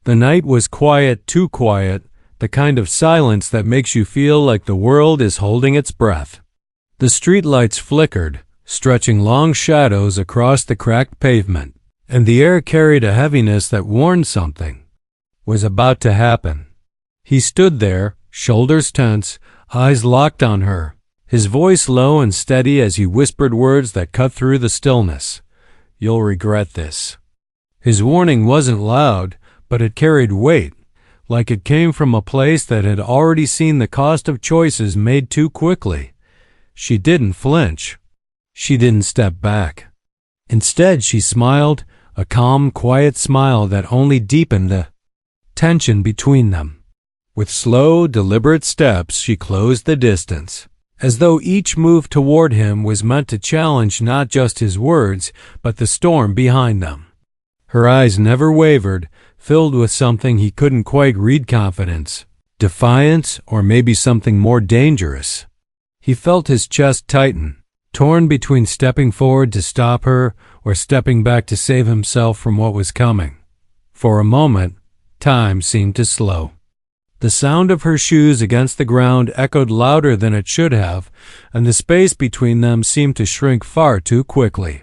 The night was quiet, too quiet, the kind of silence that makes you feel like the world is holding its breath. The streetlights flickered, stretching long shadows across the cracked pavement, and the air carried a heaviness that warned something was about to happen. He stood there, shoulders tense, eyes locked on her, his voice low and steady as he whispered words that cut through the stillness. "You'll regret this." His warning wasn't loud, but it carried weight, like it came from a place that had already seen the cost of choices made too quickly. She didn't flinch. She didn't step back. Instead, she smiled, a calm, quiet smile that only deepened the tension between them. With slow, deliberate steps, she closed the distance, as though each move toward him was meant to challenge not just his words, but the storm behind them. Her eyes never wavered, filled with something he couldn't quite read: confidence, defiance, or maybe something more dangerous. He felt his chest tighten, torn between stepping forward to stop her or stepping back to save himself from what was coming. For a moment, time seemed to slow. The sound of her shoes against the ground echoed louder than it should have, and the space between them seemed to shrink far too quickly.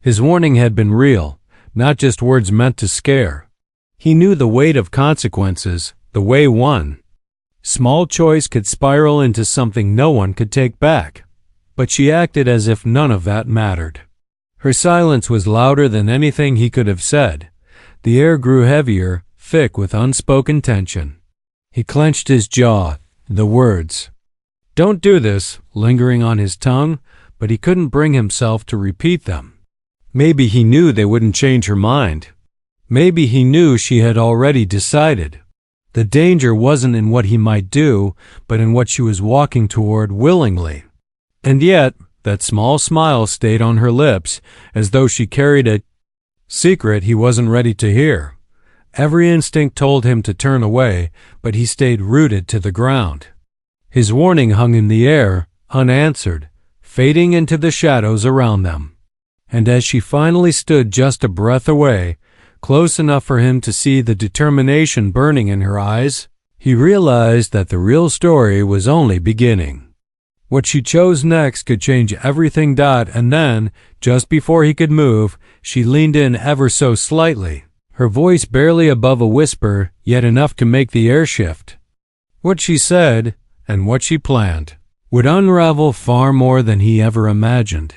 His warning had been real, not just words meant to scare. He knew the weight of consequences, the way one small choice could spiral into something no one could take back. But she acted as if none of that mattered. Her silence was louder than anything he could have said. The air grew heavier, thick with unspoken tension. He clenched his jaw, the words, "Don't do this," lingering on his tongue, but he couldn't bring himself to repeat them. Maybe he knew they wouldn't change her mind. Maybe he knew she had already decided. The danger wasn't in what he might do, but in what she was walking toward willingly. And yet, that small smile stayed on her lips, as though she carried a secret he wasn't ready to hear. Every instinct told him to turn away, but he stayed rooted to the ground. His warning hung in the air, unanswered, fading into the shadows around them. And as she finally stood just a breath away, close enough for him to see the determination burning in her eyes, he realized that the real story was only beginning. What she chose next could change everything. And then, just before he could move, she leaned in ever so slightly, her voice barely above a whisper, yet enough to make the air shift. What she said, and what she planned, would unravel far more than he ever imagined.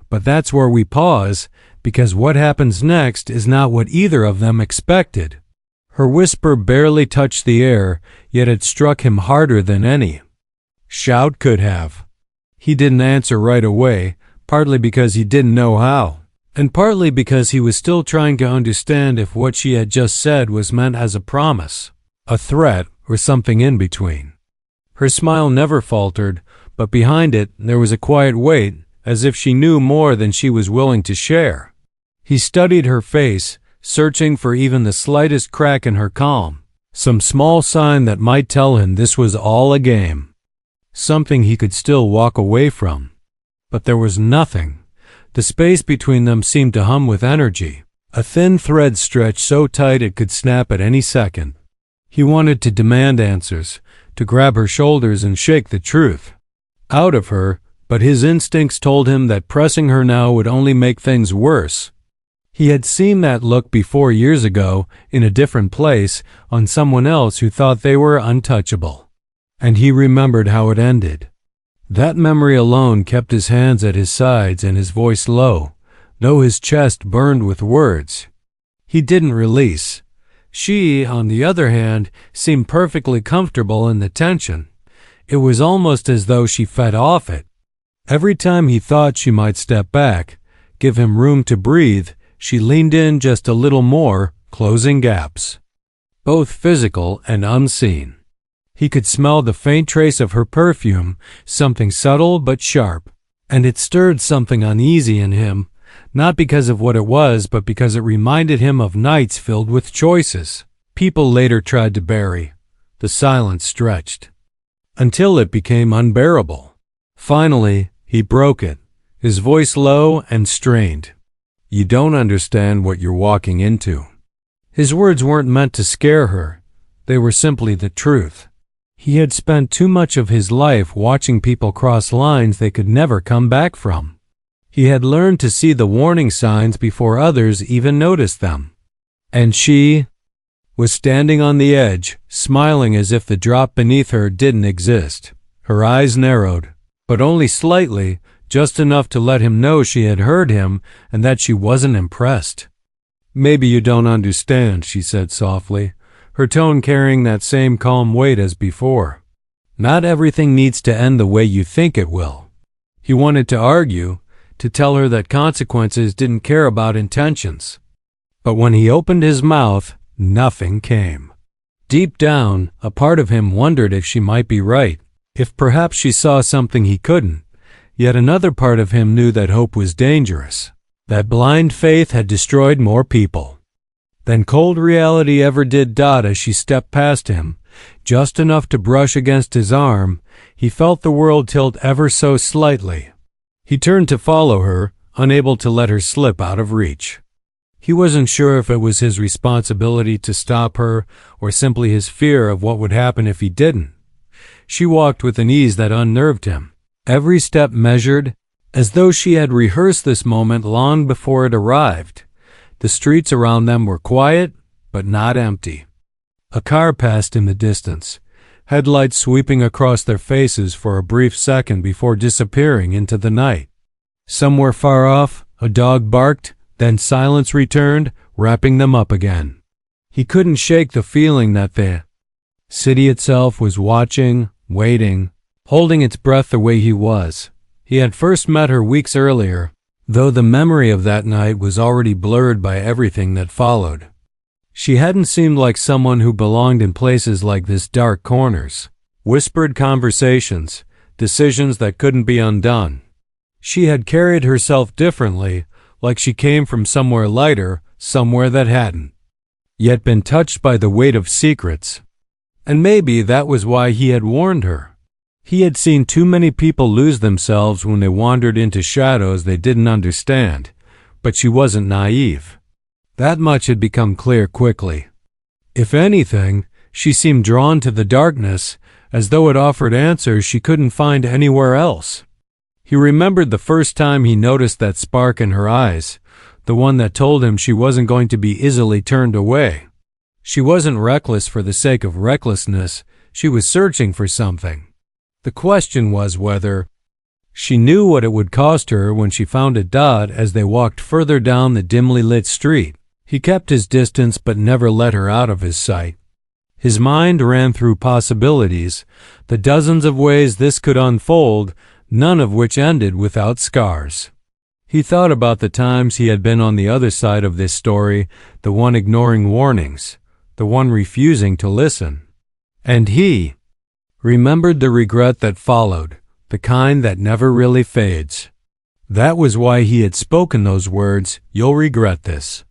But that's where we pause, because what happens next is not what either of them expected. Her whisper barely touched the air, yet it struck him harder than any shout could have. He didn't answer right away, partly because he didn't know how, and partly because he was still trying to understand if what she had just said was meant as a promise, a threat, or something in between. Her smile never faltered, but behind it there was a quiet weight, as if she knew more than she was willing to share. He studied her face, searching for even the slightest crack in her calm, some small sign that might tell him this was all a game. Something he could still walk away from. But there was nothing. The space between them seemed to hum with energy, a thin thread stretched so tight it could snap at any second. He wanted to demand answers, to grab her shoulders and shake the truth out of her, but his instincts told him that pressing her now would only make things worse. He had seen that look before years ago, in a different place, on someone else who thought they were untouchable. And he remembered how it ended. That memory alone kept his hands at his sides and his voice low, though his chest burned with words he didn't release. She, on the other hand, seemed perfectly comfortable in the tension. It was almost as though she fed off it. Every time he thought she might step back, give him room to breathe, she leaned in just a little more, closing gaps, both physical and unseen. He could smell the faint trace of her perfume, something subtle but sharp, and it stirred something uneasy in him, not because of what it was, but because it reminded him of nights filled with choices people later tried to bury. The silence stretched, until it became unbearable. Finally, he broke it, his voice low and strained. "You don't understand what you're walking into." His words weren't meant to scare her. They were simply the truth. He had spent too much of his life watching people cross lines they could never come back from. He had learned to see the warning signs before others even noticed them. And she was standing on the edge, smiling as if the drop beneath her didn't exist. Her eyes narrowed, but only slightly, just enough to let him know she had heard him and that she wasn't impressed. "Maybe you don't understand," she said softly, her tone carrying that same calm weight as before. "Not everything needs to end the way you think it will." He wanted to argue, to tell her that consequences didn't care about intentions. But when he opened his mouth, nothing came. Deep down, a part of him wondered if she might be right, if perhaps she saw something he couldn't. Yet another part of him knew that hope was dangerous, that blind faith had destroyed more people than cold reality ever did. As she stepped past him, just enough to brush against his arm, he felt the world tilt ever so slightly. He turned to follow her, unable to let her slip out of reach. He wasn't sure if it was his responsibility to stop her or simply his fear of what would happen if he didn't. She walked with an ease that unnerved him, every step measured, as though she had rehearsed this moment long before it arrived. The streets around them were quiet, but not empty. A car passed in the distance, headlights sweeping across their faces for a brief second before disappearing into the night. Somewhere far off, a dog barked, then silence returned, wrapping them up again. He couldn't shake the feeling that the city itself was watching, waiting, holding its breath the way he was. He had first met her weeks earlier, though the memory of that night was already blurred by everything that followed. She hadn't seemed like someone who belonged in places like this, dark corners, whispered conversations, decisions that couldn't be undone. She had carried herself differently, like she came from somewhere lighter, somewhere that hadn't yet been touched by the weight of secrets. And maybe that was why he had warned her. He had seen too many people lose themselves when they wandered into shadows they didn't understand, but she wasn't naive. That much had become clear quickly. If anything, she seemed drawn to the darkness, as though it offered answers she couldn't find anywhere else. He remembered the first time he noticed that spark in her eyes, the one that told him she wasn't going to be easily turned away. She wasn't reckless for the sake of recklessness, she was searching for something. The question was whether she knew what it would cost her when she found it. As they walked further down the dimly lit street, he kept his distance but never let her out of his sight. His mind ran through possibilities, the dozens of ways this could unfold, none of which ended without scars. He thought about the times he had been on the other side of this story, the one ignoring warnings, the one refusing to listen. And he remembered the regret that followed, the kind that never really fades. That was why he had spoken those words, "You'll regret this."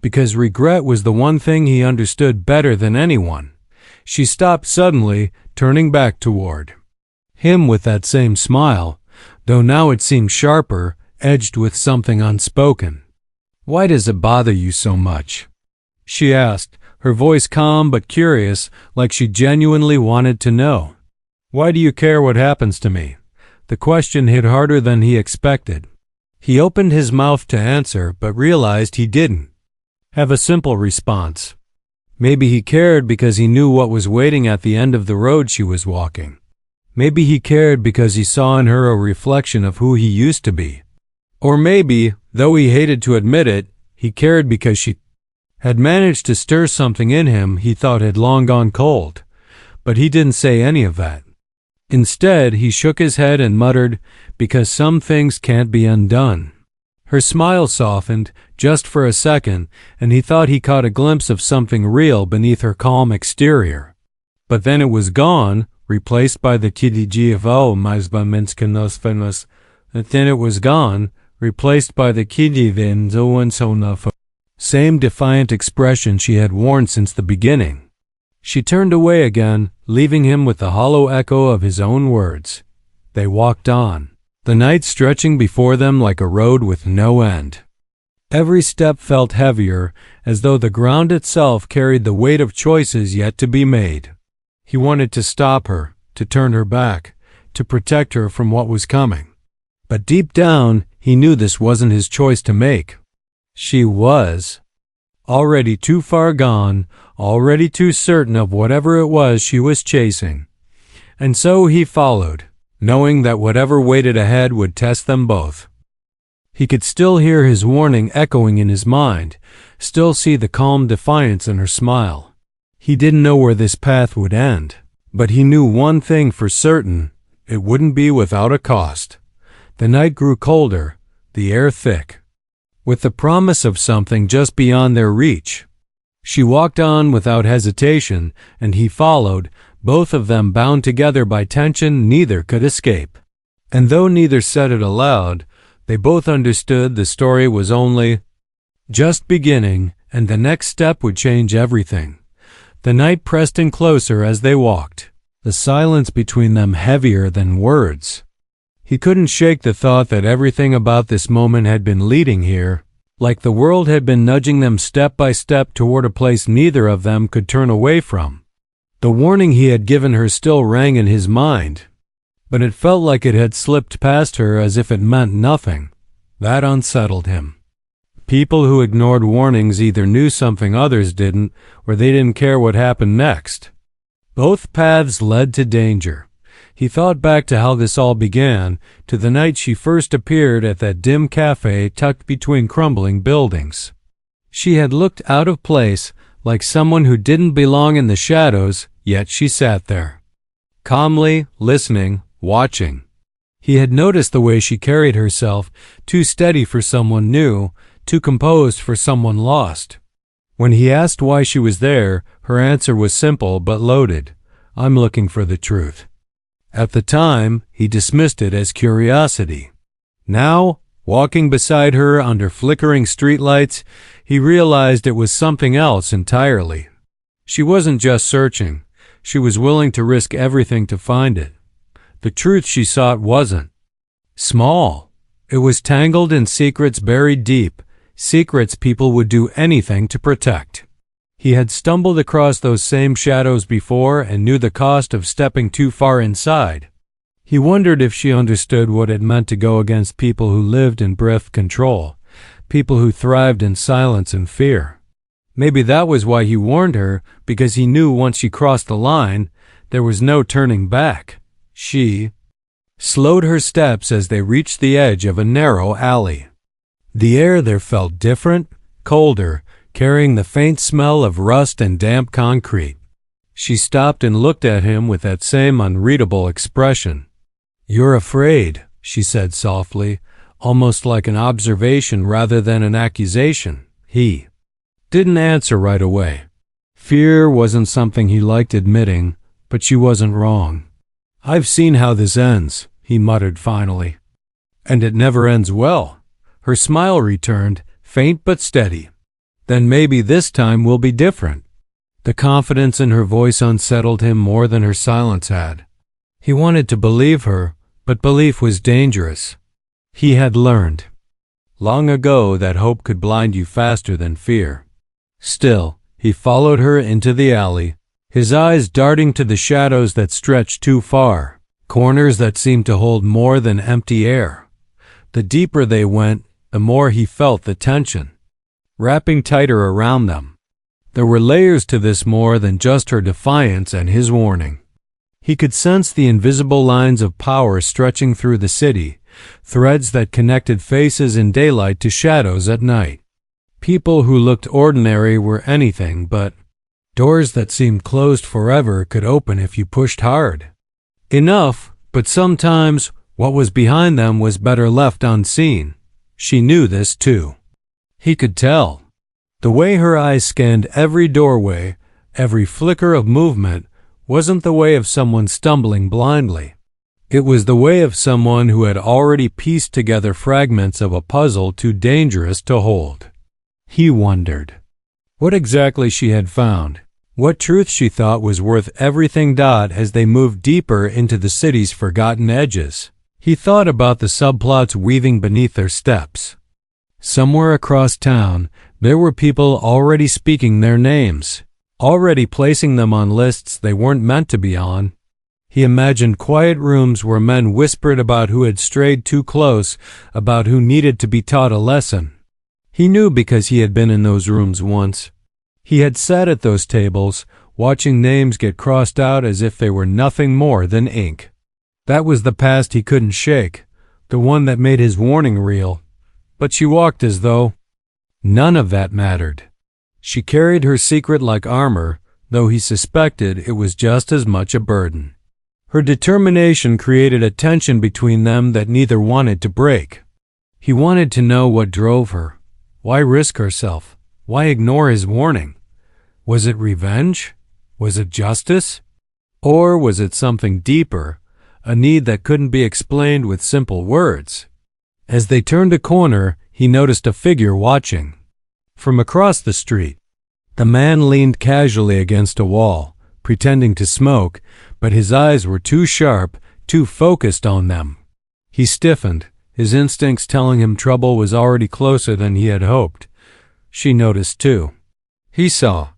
Because regret was the one thing he understood better than anyone. She stopped suddenly, turning back toward him with that same smile, though now it seemed sharper, edged with something unspoken. "Why does it bother you so much?" she asked, her voice calm but curious, like she genuinely wanted to know. "Why do you care what happens to me?" The question hit harder than he expected. He opened his mouth to answer, but realized he didn't have a simple response. Maybe he cared because he knew what was waiting at the end of the road she was walking. Maybe he cared because he saw in her a reflection of who he used to be. Or maybe, though he hated to admit it, he cared because she had managed to stir something in him he thought had long gone cold. But he didn't say any of that. Instead, he shook his head and muttered, "Because some things can't be undone." Her smile softened, just for a second, and he thought he caught a glimpse of something real beneath her calm exterior. But then it was gone, replaced by the "Kidijievo Mazba Minskenosfenos," and then it was gone, replaced by the "Kidivin same defiant expression she had worn since the beginning. She turned away again, leaving him with the hollow echo of his own words. They walked on, the night stretching before them like a road with no end. Every step felt heavier, as though the ground itself carried the weight of choices yet to be made. He wanted to stop her, to turn her back, to protect her from what was coming. But deep down, he knew this wasn't his choice to make. She was already too far gone, already too certain of whatever it was she was chasing. And so he followed, knowing that whatever waited ahead would test them both. He could still hear his warning echoing in his mind, still see the calm defiance in her smile. He didn't know where this path would end, but he knew one thing for certain: it wouldn't be without a cost. The night grew colder, the air thick, with the promise of something just beyond their reach. She walked on without hesitation, and he followed, both of them bound together by tension neither could escape. And though neither said it aloud, they both understood the story was only just beginning, and the next step would change everything. The night pressed in closer as they walked, the silence between them heavier than words. He couldn't shake the thought that everything about this moment had been leading here, like the world had been nudging them step by step toward a place neither of them could turn away from. The warning he had given her still rang in his mind, but it felt like it had slipped past her as if it meant nothing. That unsettled him. People who ignored warnings either knew something others didn't, or they didn't care what happened next. Both paths led to danger. He thought back to how this all began, to the night she first appeared at that dim cafe tucked between crumbling buildings. She had looked out of place, like someone who didn't belong in the shadows, yet she sat there, calmly listening, watching. He had noticed the way she carried herself, too steady for someone new, too composed for someone lost. When he asked why she was there, her answer was simple but loaded: "I'm looking for the truth." At the time, he dismissed it as curiosity. Now, walking beside her under flickering streetlights, he realized it was something else entirely. She wasn't just searching. She was willing to risk everything to find it. The truth she sought wasn't small. It was tangled in secrets buried deep, secrets people would do anything to protect. He had stumbled across those same shadows before and knew the cost of stepping too far inside. He wondered if she understood what it meant to go against people who lived in breath control, people who thrived in silence and fear. Maybe that was why he warned her, because he knew once she crossed the line, there was no turning back. She slowed her steps as they reached the edge of a narrow alley. The air there felt different, colder, carrying the faint smell of rust and damp concrete. She stopped and looked at him with that same unreadable expression. "You're afraid," she said softly, almost like an observation rather than an accusation. He didn't answer right away. Fear wasn't something he liked admitting, but she wasn't wrong. "I've seen how this ends," he muttered finally. "And it never ends well." Her smile returned, faint but steady. "Then maybe this time will be different." The confidence in her voice unsettled him more than her silence had. He wanted to believe her, but belief was dangerous. He had learned long ago that hope could blind you faster than fear. Still, he followed her into the alley, his eyes darting to the shadows that stretched too far, corners that seemed to hold more than empty air. The deeper they went, the more he felt the tension wrapping tighter around them. There were layers to this more than just her defiance and his warning. He could sense the invisible lines of power stretching through the city, threads that connected faces in daylight to shadows at night. People who looked ordinary were anything but. Doors that seemed closed forever could open if you pushed hard enough, but sometimes what was behind them was better left unseen. She knew this too. He could tell. The way her eyes scanned every doorway, every flicker of movement, wasn't the way of someone stumbling blindly. It was the way of someone who had already pieced together fragments of a puzzle too dangerous to hold. He wondered what exactly she had found, what truth she thought was worth everything. As they moved deeper into the city's forgotten edges, he thought about the subplots weaving beneath their steps. Somewhere across town, there were people already speaking their names, already placing them on lists they weren't meant to be on. He imagined quiet rooms where men whispered about who had strayed too close, about who needed to be taught a lesson. He knew because he had been in those rooms once. He had sat at those tables, watching names get crossed out as if they were nothing more than ink. That was the past he couldn't shake, the one that made his warning real. But she walked as though none of that mattered. She carried her secret like armor, though he suspected it was just as much a burden. Her determination created a tension between them that neither wanted to break. He wanted to know what drove her. Why risk herself? Why ignore his warning? Was it revenge? Was it justice? Or was it something deeper, a need that couldn't be explained with simple words? As they turned a corner, he noticed a figure watching. From across the street, the man leaned casually against a wall, pretending to smoke, but his eyes were too sharp, too focused on them. He stiffened, his instincts telling him trouble was already closer than he had hoped. She noticed too. He saw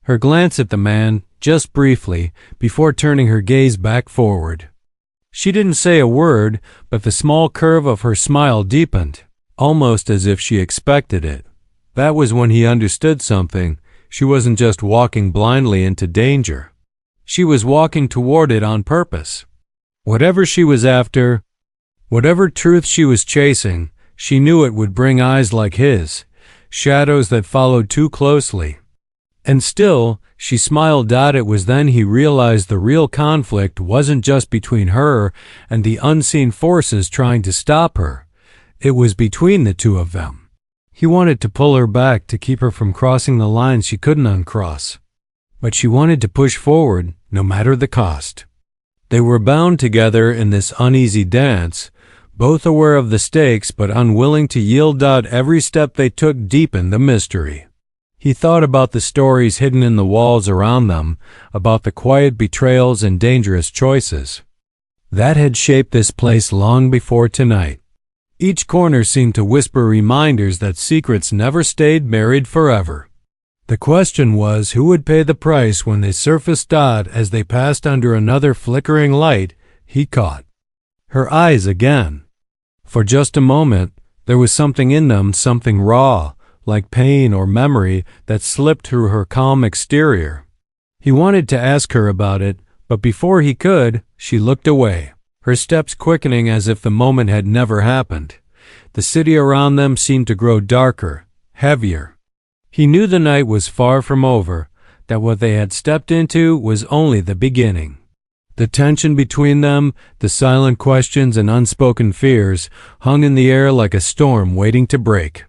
her glance at the man, just briefly, before turning her gaze back forward. She didn't say a word, but the small curve of her smile deepened, almost as if she expected it. That was when he understood something. She wasn't just walking blindly into danger. She was walking toward it on purpose. Whatever she was after, whatever truth she was chasing, she knew it would bring eyes like his, shadows that followed too closely. And still, she smiled. It was then he realized the real conflict wasn't just between her and the unseen forces trying to stop her. It was between the two of them. He wanted to pull her back to keep her from crossing the lines she couldn't uncross. But she wanted to push forward, no matter the cost. They were bound together in this uneasy dance, both aware of the stakes but unwilling to yield. Every step they took deepened the mystery. He thought about the stories hidden in the walls around them, about the quiet betrayals and dangerous choices that had shaped this place long before tonight. Each corner seemed to whisper reminders that secrets never stayed married forever. The question was who would pay the price when they surfaced. As they passed under another flickering light, he caught her eyes again. For just a moment, there was something in them, something raw, like pain or memory, that slipped through her calm exterior. He wanted to ask her about it, but before he could, she looked away, her steps quickening as if the moment had never happened. The city around them seemed to grow darker, heavier. He knew the night was far from over, that what they had stepped into was only the beginning. The tension between them, the silent questions and unspoken fears, hung in the air like a storm waiting to break.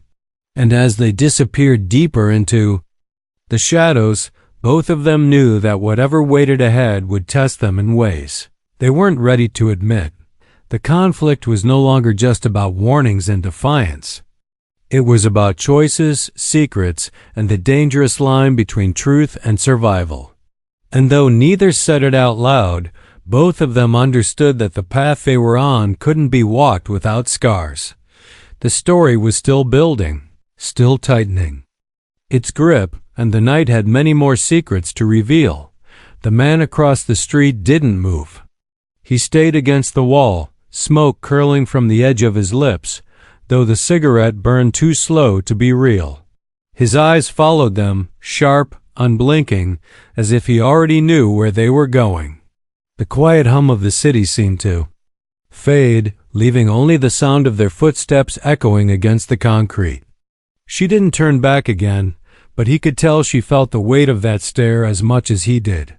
And as they disappeared deeper into the shadows, both of them knew that whatever waited ahead would test them in ways they weren't ready to admit. The conflict was no longer just about warnings and defiance. It was about choices, secrets, and the dangerous line between truth and survival. And though neither said it out loud, both of them understood that the path they were on couldn't be walked without scars. The story was still building, still tightening its grip, and the night had many more secrets to reveal. The man across the street didn't move. He stayed against the wall, smoke curling from the edge of his lips, though the cigarette burned too slow to be real. His eyes followed them, sharp, unblinking, as if he already knew where they were going. The quiet hum of the city seemed to fade, leaving only the sound of their footsteps echoing against the concrete. She didn't turn back again, but he could tell she felt the weight of that stare as much as he did.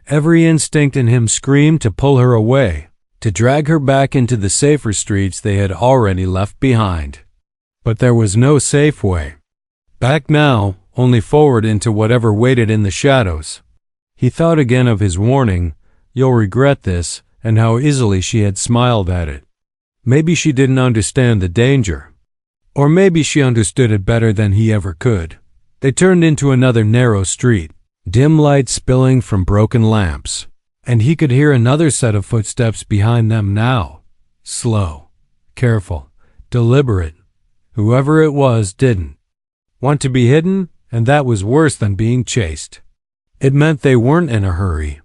Every instinct in him screamed to pull her away, to drag her back into the safer streets they had already left behind. But there was no safe way back now, only forward into whatever waited in the shadows. He thought again of his warning, "You'll regret this," and how easily she had smiled at it. Maybe she didn't understand the danger. Or maybe she understood it better than he ever could. They turned into another narrow street, dim light spilling from broken lamps, and he could hear another set of footsteps behind them now. Slow, careful, deliberate. Whoever it was didn't want to be hidden, and that was worse than being chased. It meant they weren't in a hurry.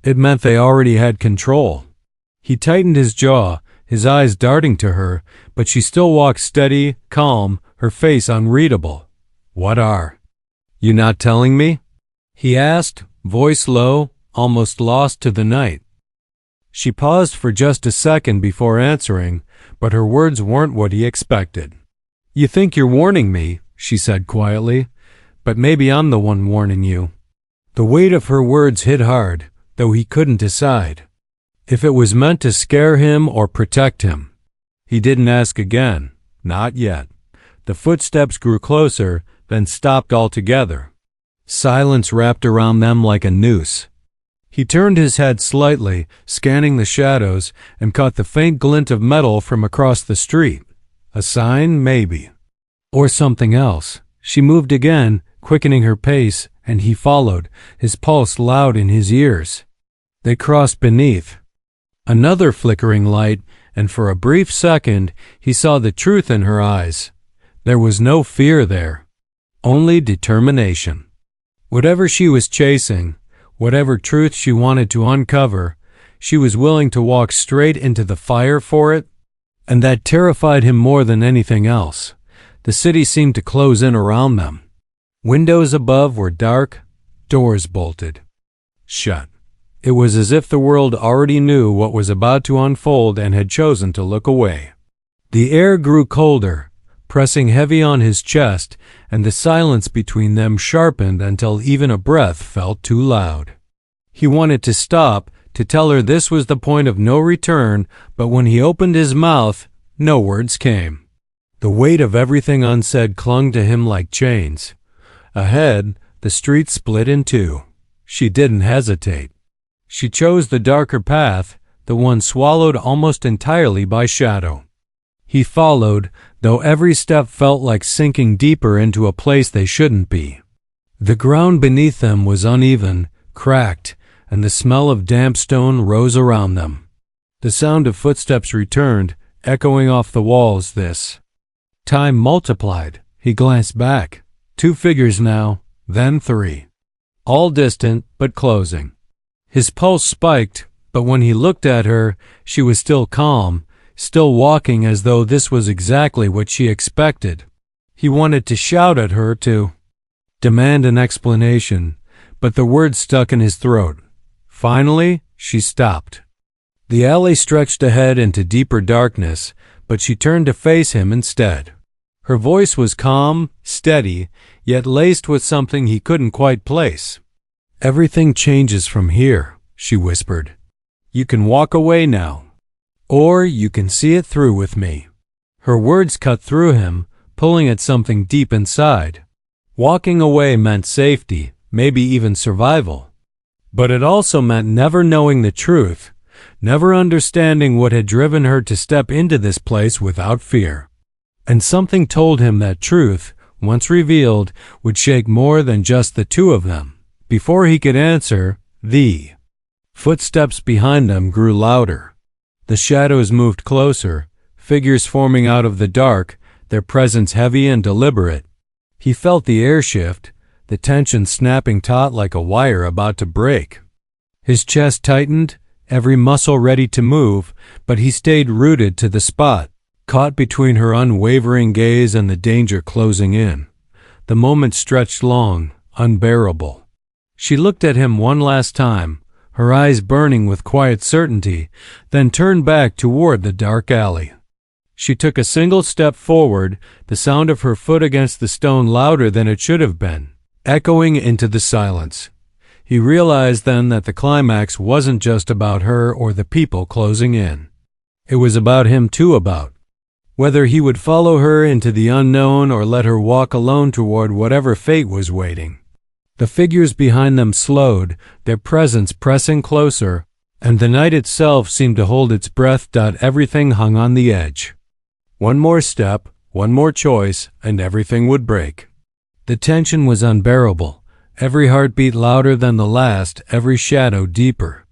It meant they already had control. He tightened his jaw, his eyes darting to her, but she still walked steady, calm, her face unreadable. "What are you not telling me?" he asked, voice low, almost lost to the night. She paused for just a second before answering, but her words weren't what he expected. "You think you're warning me," she said quietly, "but maybe I'm the one warning you." The weight of her words hit hard, though he couldn't decide if it was meant to scare him or protect him. He didn't ask again, not yet. The footsteps grew closer, then stopped altogether. Silence wrapped around them like a noose. He turned his head slightly, scanning the shadows, and caught the faint glint of metal from across the street. A sign, maybe. Or something else. She moved again, quickening her pace, and he followed, his pulse loud in his ears. They crossed beneath another flickering light, and for a brief second he saw the truth in her eyes. There was no fear there, only determination. Whatever she was chasing, whatever truth she wanted to uncover, she was willing to walk straight into the fire for it, and that terrified him more than anything else. The city seemed to close in around them. Windows above were dark, doors bolted shut. It was as if the world already knew what was about to unfold and had chosen to look away. The air grew colder, pressing heavy on his chest, and the silence between them sharpened until even a breath felt too loud. He wanted to stop, to tell her this was the point of no return, but when he opened his mouth, no words came. The weight of everything unsaid clung to him like chains. Ahead, the street split in two. She didn't hesitate. She chose the darker path, the one swallowed almost entirely by shadow. He followed, though every step felt like sinking deeper into a place they shouldn't be. The ground beneath them was uneven, cracked, and the smell of damp stone rose around them. The sound of footsteps returned, echoing off the walls. This time multiplied. He glanced back. 2 figures now, then 3. All distant, but closing. His pulse spiked, but when he looked at her, she was still calm, still walking as though this was exactly what she expected. He wanted to shout at her, to demand an explanation, but the words stuck in his throat. Finally, she stopped. The alley stretched ahead into deeper darkness, but she turned to face him instead. Her voice was calm, steady, yet laced with something he couldn't quite place. "Everything changes from here," she whispered. "You can walk away now. Or you can see it through with me." Her words cut through him, pulling at something deep inside. Walking away meant safety, maybe even survival. But it also meant never knowing the truth, never understanding what had driven her to step into this place without fear. And something told him that truth, once revealed, would shake more than just the two of them. Before he could answer, the footsteps behind them grew louder. The shadows moved closer, figures forming out of the dark, their presence heavy and deliberate. He felt the air shift, the tension snapping taut like a wire about to break. His chest tightened, every muscle ready to move, but he stayed rooted to the spot, caught between her unwavering gaze and the danger closing in. The moment stretched long, unbearable. She looked at him one last time, her eyes burning with quiet certainty, then turned back toward the dark alley. She took a single step forward, the sound of her foot against the stone louder than it should have been, echoing into the silence. He realized then that the climax wasn't just about her or the people closing in. It was about him too, about whether he would follow her into the unknown or let her walk alone toward whatever fate was waiting. The figures behind them slowed, their presence pressing closer, and the night itself seemed to hold its breath. Everything hung on the edge. One more step, one more choice, and everything would break. The tension was unbearable, every heartbeat louder than the last, every shadow deeper.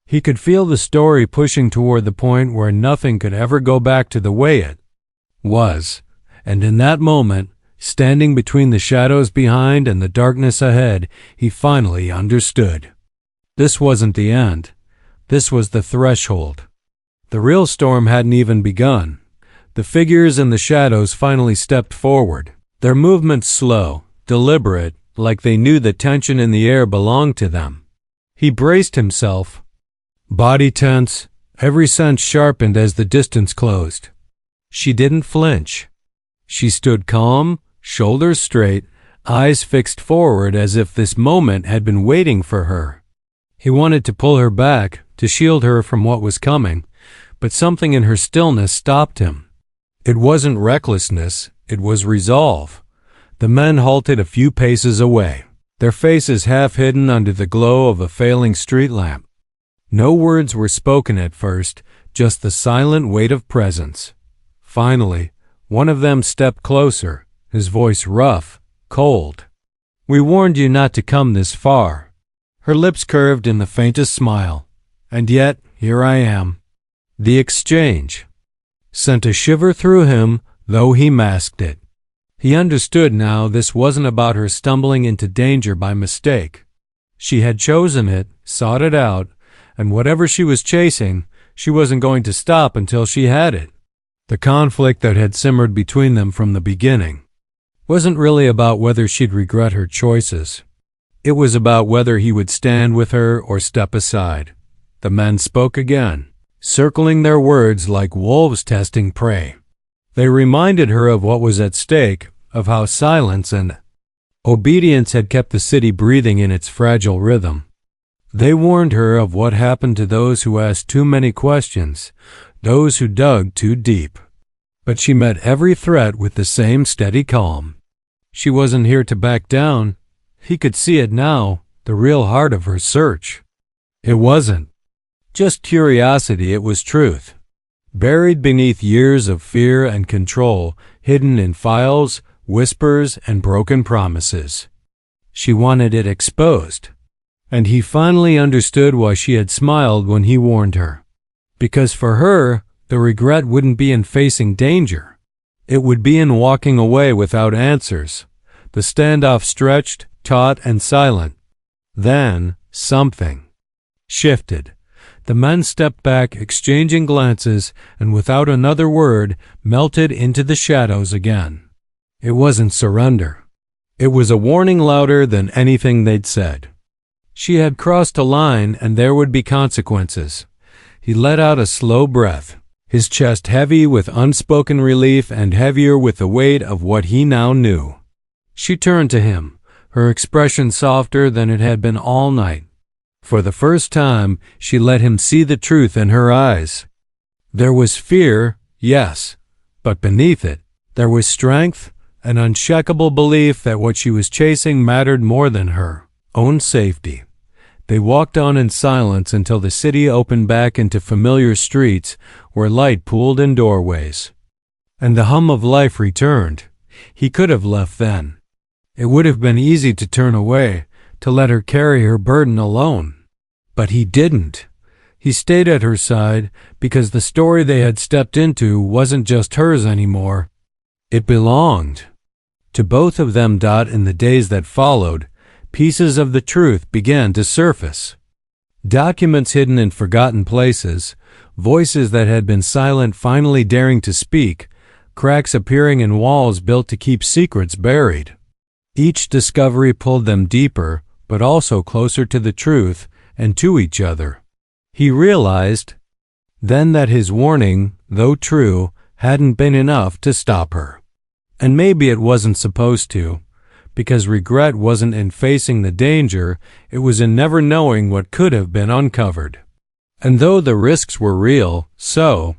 He could feel the story pushing toward the point where nothing could ever go back to the way it was, And in that moment, standing between the shadows behind and the darkness ahead, he finally understood. This wasn't the end. This was the threshold. The real storm hadn't even begun. The figures in the shadows finally stepped forward, their movements slow, deliberate, like they knew the tension in the air belonged to them. He braced himself, body tense, every sense sharpened as the distance closed. She didn't flinch. She stood calm, shoulders straight, eyes fixed forward as if this moment had been waiting for her. He wanted to pull her back, to shield her from what was coming, but something in her stillness stopped him. It wasn't recklessness, it was resolve. The men halted a few paces away, their faces half hidden under the glow of a failing street lamp. No words were spoken at first, just the silent weight of presence. Finally, one of them stepped closer, his voice rough, cold. "We warned you not to come this far." Her lips curved in the faintest smile. "And yet, here I am." The exchange sent a shiver through him, though he masked it. He understood now this wasn't about her stumbling into danger by mistake. She had chosen it, sought it out, and whatever she was chasing, she wasn't going to stop until she had it. The conflict that had simmered between them from the beginning wasn't really about whether she'd regret her choices. It was about whether he would stand with her or step aside. The men spoke again, circling their words like wolves testing prey. They reminded her of what was at stake, of how silence and obedience had kept the city breathing in its fragile rhythm. They warned her of what happened to those who asked too many questions, those who dug too deep. But she met every threat with the same steady calm. She wasn't here to back down. He could see it now, the real heart of her search. It wasn't just curiosity, it was truth. Buried beneath years of fear and control, hidden in files, whispers, and broken promises. She wanted it exposed. And he finally understood why she had smiled when he warned her. Because for her, the regret wouldn't be in facing danger. It would be in walking away without answers. The standoff stretched, taut, and silent. Then, something shifted. The men stepped back, exchanging glances, and without another word, melted into the shadows again. It wasn't surrender. It was a warning louder than anything they'd said. She had crossed a line, and there would be consequences. He let out a slow breath, his chest heavy with unspoken relief and heavier with the weight of what he now knew. She turned to him, her expression softer than it had been all night. For the first time, she let him see the truth in her eyes. There was fear, yes, but beneath it, there was strength, an unshakable belief that what she was chasing mattered more than her own safety. They walked on in silence until the city opened back into familiar streets where light pooled in doorways. And the hum of life returned. He could have left then. It would have been easy to turn away, to let her carry her burden alone. But he didn't. He stayed at her side because the story they had stepped into wasn't just hers anymore. It belonged to both of them. In the days that followed, pieces of the truth began to surface. Documents hidden in forgotten places, voices that had been silent finally daring to speak, cracks appearing in walls built to keep secrets buried. Each discovery pulled them deeper, but also closer to the truth and to each other. He realized then that his warning, though true, hadn't been enough to stop her. And maybe it wasn't supposed to, because regret wasn't in facing the danger, it was in never knowing what could have been uncovered. And though the risks were real, so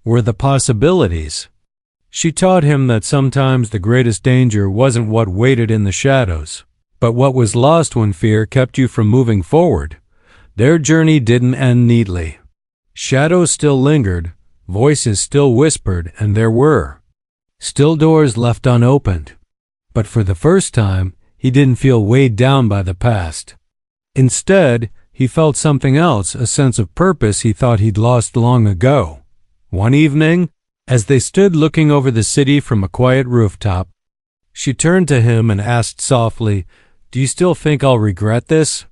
were the possibilities. She taught him that sometimes the greatest danger wasn't what waited in the shadows, but what was lost when fear kept you from moving forward. Their journey didn't end neatly. Shadows still lingered, voices still whispered, and there were still doors left unopened. But for the first time, he didn't feel weighed down by the past. Instead, he felt something else, a sense of purpose he thought he'd lost long ago. One evening, As they stood looking over the city from a quiet rooftop, she turned to him and asked softly, "Do you still think I'll regret this?"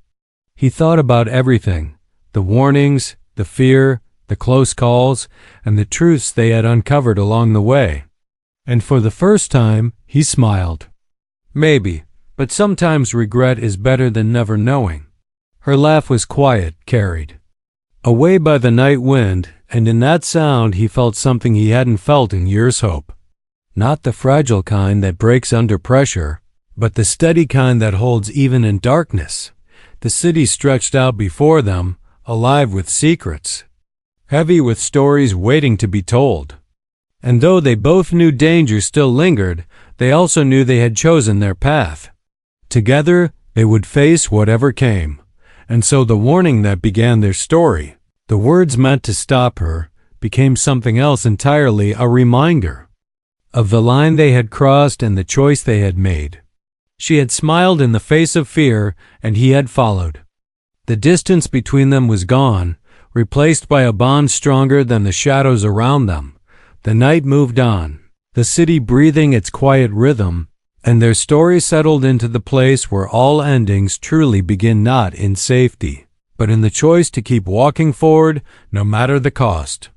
He thought about everything, the warnings, the fear, the close calls, and the truths they had uncovered along the way. And for the first time, he smiled. Maybe, but sometimes regret is better than never knowing. Her laugh was quiet, carried away by the night wind, and in that sound he felt something he hadn't felt in years. Hope. Not the fragile kind that breaks under pressure, but the steady kind that holds even in darkness. The city stretched out before them, alive with secrets, heavy with stories waiting to be told. And though they both knew danger still lingered, they also knew they had chosen their path. Together, they would face whatever came. And so the warning that began their story, the words meant to stop her, became something else entirely, a reminder of the line they had crossed and the choice they had made. She had smiled in the face of fear, and he had followed. The distance between them was gone, replaced by a bond stronger than the shadows around them. The night moved on, the city breathing its quiet rhythm, and their story settled into the place where all endings truly begin, not in safety, but in the choice to keep walking forward no matter the cost.